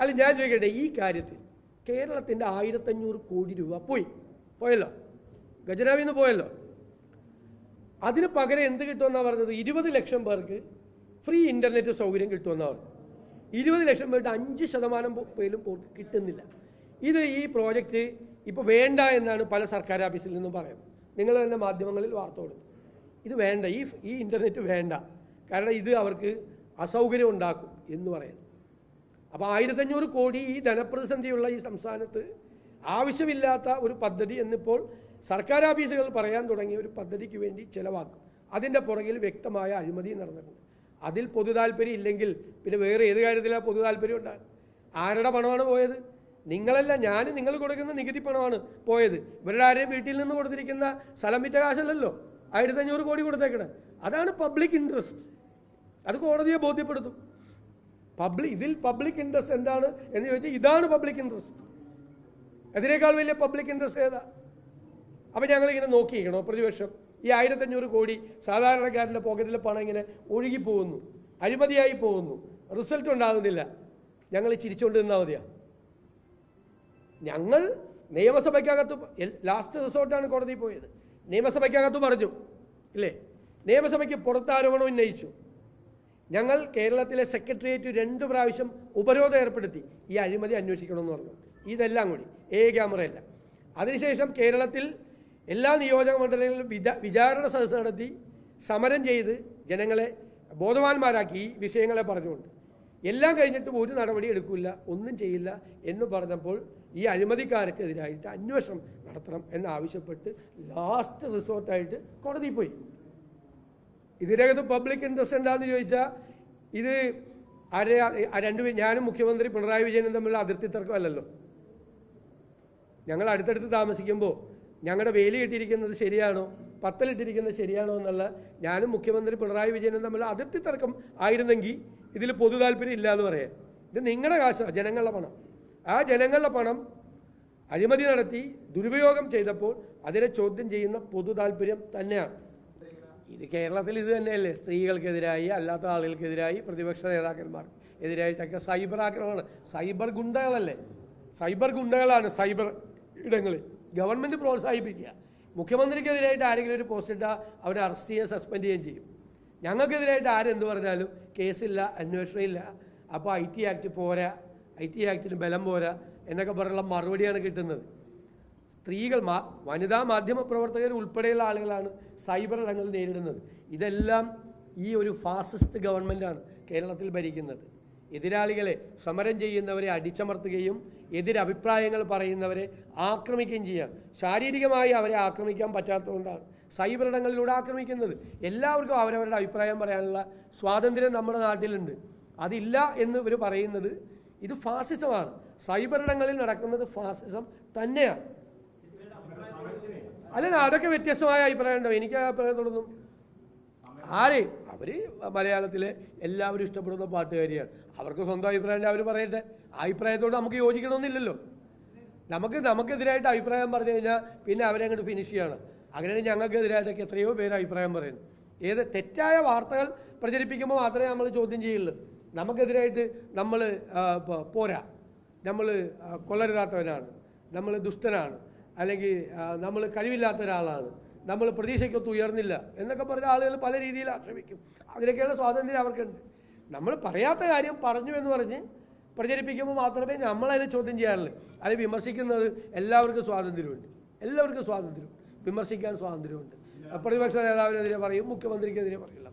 അല്ല ഞാൻ ചോദിക്കട്ടെ, ഈ കാര്യത്തിൽ കേരളത്തിൻ്റെ 1500 കോടി രൂപ പോയല്ലോ, ഖജനാവിൽ നിന്ന് പോയല്ലോ. അതിന് പകരം എന്ത് കിട്ടുമെന്നാണ് പറഞ്ഞത്? 20 ലക്ഷം പേർക്ക് ഫ്രീ ഇൻ്റർനെറ്റ് സൗകര്യം കിട്ടുമെന്നാണ് പറഞ്ഞത്. 20 ലക്ഷം പേരുടെ 5% പോലും കിട്ടുന്നില്ല. ഈ പ്രോജക്റ്റ് ഇപ്പോൾ വേണ്ട എന്നാണ് പല സർക്കാർ ഓഫീസിൽ നിന്നും പറയുന്നത്. നിങ്ങൾ തന്നെ മാധ്യമങ്ങളിൽ വാർത്ത കൊടുത്തു, ഇത് വേണ്ട, ഈ ഇൻ്റർനെറ്റ് വേണ്ട, കാരണം ഇത് അവർക്ക് അസൗകര്യം ഉണ്ടാക്കും എന്ന് പറയുന്നു. അപ്പോൾ 1500 കോടി ഈ ധനപ്രതിസന്ധിയുള്ള ഈ സംസ്ഥാനത്ത് ആവശ്യമില്ലാത്ത ഒരു പദ്ധതി എന്നിപ്പോൾ സർക്കാർ ഓഫീസുകൾ പറയാൻ തുടങ്ങിയ ഒരു പദ്ധതിക്ക് വേണ്ടി ചിലവാക്കും. അതിൻ്റെ പുറകിൽ വ്യക്തമായ അഴിമതി നടന്നിട്ടുണ്ട്. അതിൽ പൊതു താല്പര്യം ഇല്ലെങ്കിൽ പിന്നെ വേറെ ഏത് കാര്യത്തിലാണ് പൊതു താല്പര്യം ഉണ്ടാകും? ആരുടെ പണമാണ് പോയത്? നിങ്ങളല്ല, നിങ്ങൾ കൊടുക്കുന്ന നികുതി പണമാണ് പോയത്. ഇവരുടെ ആരെയും വീട്ടിൽ നിന്ന് കൊടുത്തിരിക്കുന്ന സ്ഥലം വിറ്റ കാശല്ലല്ലോ 1500 കോടി കൊടുത്തേക്കണേ. അതാണ് പബ്ലിക് ഇൻട്രസ്റ്റ്. അത് കോടതിയെ ബോധ്യപ്പെടുത്തും. ഇതിൽ പബ്ലിക് ഇൻട്രസ്റ്റ് എന്താണ് എന്ന് ചോദിച്ചാൽ ഇതാണ് പബ്ലിക് ഇൻട്രസ്റ്റ്. അതിനേക്കാൾ വലിയ പബ്ലിക് ഇൻട്രസ്റ്റ് ഏതാ? അപ്പം ഞങ്ങളിങ്ങനെ നോക്കിയിരിക്കണോ? പ്രതിപക്ഷം ഈ 1500 കോടി സാധാരണക്കാരൻ്റെ പോക്കറ്റിലെ പണം ഇങ്ങനെ ഒഴുകിപ്പോകുന്നു, അഴിമതിയായി പോകുന്നു, റിസൾട്ട് ഉണ്ടാകുന്നില്ല, ഞങ്ങൾ ചിരിച്ചുകൊണ്ട് നിന്നാൽ മതിയാ? ഞങ്ങൾ നിയമസഭയ്ക്കകത്ത് ലാസ്റ്റ് റിസോർട്ടാണ് കോടതി പോയത്. നിയമസഭയ്ക്കകത്ത് പറഞ്ഞു ഇല്ലേ, നിയമസഭയ്ക്ക് പുറത്ത് ആരോപണം ഉന്നയിച്ചു. ഞങ്ങൾ കേരളത്തിലെ സെക്രട്ടേറിയറ്റ് 2 പ്രാവശ്യം ഉപരോധം ഏർപ്പെടുത്തി ഈ അഴിമതി അന്വേഷിക്കണമെന്ന് പറഞ്ഞു. ഇതെല്ലാം കൂടി ക്യാമറയല്ല. അതിനുശേഷം കേരളത്തിൽ എല്ലാ നിയോജക മണ്ഡലങ്ങളിലും വിചാരണ സദസ്സ് നടത്തി സമരം ചെയ്ത് ജനങ്ങളെ ബോധവാന്മാരാക്കി ഈ വിഷയങ്ങളെ പറഞ്ഞുകൊണ്ട്. എല്ലാം കഴിഞ്ഞിട്ടും ഒരു നടപടി എടുക്കില്ല, ഒന്നും ചെയ്യില്ല എന്ന് പറഞ്ഞപ്പോൾ ഈ അഴിമതിക്കാർക്കെതിരായിട്ട് അന്വേഷണം നടത്തണം എന്നാവശ്യപ്പെട്ട് ലാസ്റ്റ് റിസോർട്ടായിട്ട് കോടതി പോയി. ഇതിനകത്ത് പബ്ലിക് ഇൻട്രസ്റ്റ് എന്താണെന്ന് ചോദിച്ചാൽ ഇത് ഞാനും മുഖ്യമന്ത്രി പിണറായി വിജയനും തമ്മിലുള്ള അതിർത്തി തർക്കമല്ലല്ലോ. ഞങ്ങൾ അടുത്തടുത്ത് താമസിക്കുമ്പോൾ ഞങ്ങളുടെ വേലി കെട്ടിയിരിക്കുന്നത് ശരിയാണോ, പത്തലിട്ടിരിക്കുന്നത് ശരിയാണോ എന്നുള്ള ഞാനും മുഖ്യമന്ത്രി പിണറായി വിജയനും തമ്മിലുള്ള അതിർത്തി തർക്കം ആയിരുന്നെങ്കിൽ ഇതിൽ പൊതു താല്പര്യം ഇല്ല എന്ന് പറയാം. ഇത് നിങ്ങളുടെ കാശാണ്, ജനങ്ങളുടെ പണം. ആ ജനങ്ങളുടെ പണം അഴിമതി നടത്തി ദുരുപയോഗം ചെയ്തപ്പോൾ അതിനെ ചോദ്യം ചെയ്യുന്ന പൊതു താല്പര്യം തന്നെയാണ്. ഇത് കേരളത്തിൽ ഇത് തന്നെയല്ലേ, സ്ത്രീകൾക്കെതിരായി അല്ലാത്ത ആളുകൾക്കെതിരായി പ്രതിപക്ഷ നേതാക്കന്മാർക്ക് എതിരായിട്ടൊക്കെ സൈബർ ആക്രമണമാണ്. സൈബർ ഗുണ്ടകളല്ലേ, സൈബർ ഗുണ്ടകളാണ് സൈബർ ഇടങ്ങളിൽ. ഗവൺമെൻറ് പ്രോത്സാഹിപ്പിക്കുക. മുഖ്യമന്ത്രിക്കെതിരായിട്ട് ആരെങ്കിലും ഒരു പോസ്റ്റ് ഇട്ടാൽ അവരെ അറസ്റ്റ് ചെയ്യുകയും സസ്പെൻഡ് ചെയ്യുകയും ചെയ്യും. ഞങ്ങൾക്കെതിരായിട്ട് ആരെന്ത് പറഞ്ഞാലും കേസില്ല, അന്വേഷണം ഇല്ല. അപ്പോൾ IT ആക്ട് പോരാ, IT ആക്ടിന് ബലം പോരാ എന്നൊക്കെ പറഞ്ഞുള്ള മറുപടിയാണ് കിട്ടുന്നത്. സ്ത്രീകൾ, വനിതാ മാധ്യമ പ്രവർത്തകർ ഉൾപ്പെടെയുള്ള ആളുകളാണ് സൈബർ ഇടങ്ങൾ നേരിടുന്നത്. ഇതെല്ലാം ഈ ഒരു ഫാസിസ്റ്റ് ഗവൺമെൻറ്റാണ് കേരളത്തിൽ ഭരിക്കുന്നത്. എതിരാളികളെ, സമരം ചെയ്യുന്നവരെ അടിച്ചമർത്തുകയും എതിരഭിപ്രായങ്ങൾ പറയുന്നവരെ ആക്രമിക്കുകയും ചെയ്യാം. ശാരീരികമായി അവരെ ആക്രമിക്കാൻ പറ്റാത്തതുകൊണ്ടാണ് സൈബർ ഇടങ്ങളിലൂടെ ആക്രമിക്കുന്നത്. എല്ലാവർക്കും അവരവരുടെ അഭിപ്രായം പറയാനുള്ള സ്വാതന്ത്ര്യം നമ്മുടെ നാട്ടിലുണ്ട്. അതില്ല എന്ന് ഇവർ പറയുന്നത് ഇത് ഫാസിസമാണ്. സൈബർ ഇടങ്ങളിൽ നടക്കുന്നത് ഫാസിസം തന്നെയാണ്. അല്ല, അതൊക്കെ വ്യത്യസ്തമായ അഭിപ്രായം ഉണ്ടാവും. എനിക്ക് ആ അഭിപ്രായത്തോടൊന്നും അവർ മലയാളത്തിലെ എല്ലാവരും ഇഷ്ടപ്പെടുന്ന പാട്ടുകാരിയാണ്. അവർക്ക് സ്വന്തം അഭിപ്രായം അവർ പറയട്ടെ. ആ അഭിപ്രായത്തോട് നമുക്ക് യോജിക്കണമെന്നില്ലല്ലോ. നമുക്കെതിരായിട്ട് അഭിപ്രായം പറഞ്ഞു കഴിഞ്ഞാൽ പിന്നെ അവരെ അങ്ങോട്ട് ഫിനിഷ് ചെയ്യണം. അങ്ങനെ ഞങ്ങൾക്കെതിരായിട്ടൊക്കെ എത്രയോ പേര് അഭിപ്രായം പറയുന്നു. തെറ്റായ വാർത്തകൾ പ്രചരിപ്പിക്കുമ്പോൾ മാത്രമേ നമ്മൾ ചോദ്യം ചെയ്യുള്ളൂ. നമുക്കെതിരായിട്ട് നമ്മൾ പോരാ, നമ്മൾ കൊള്ളരുതാത്തവനാണ്, നമ്മൾ ദുഷ്ടനാണ്, അല്ലെങ്കിൽ നമ്മൾ കഴിവില്ലാത്ത ഒരാളാണ്, നമ്മൾ പ്രതീക്ഷയ്ക്കൊത്ത് ഉയർന്നില്ല എന്നൊക്കെ പറഞ്ഞ ആളുകൾ പല രീതിയിൽ ആക്ഷേപിക്കും. അതിനൊക്കെയുള്ള സ്വാതന്ത്ര്യം അവർക്കുണ്ട്. നമ്മൾ പറയാത്ത കാര്യം പറഞ്ഞു എന്ന് പറഞ്ഞ് പ്രചരിപ്പിക്കുമ്പോൾ മാത്രമേ നമ്മളതിനെ ചോദ്യം ചെയ്യാറുള്ളൂ. അത് വിമർശിക്കുന്നത് എല്ലാവർക്കും സ്വാതന്ത്ര്യമുണ്ട്, വിമർശിക്കാൻ സ്വാതന്ത്ര്യമുണ്ട്. പ്രതിപക്ഷ നേതാവിനെതിരെ പറയും, മുഖ്യമന്ത്രിക്കെതിരെ പറയില്ല.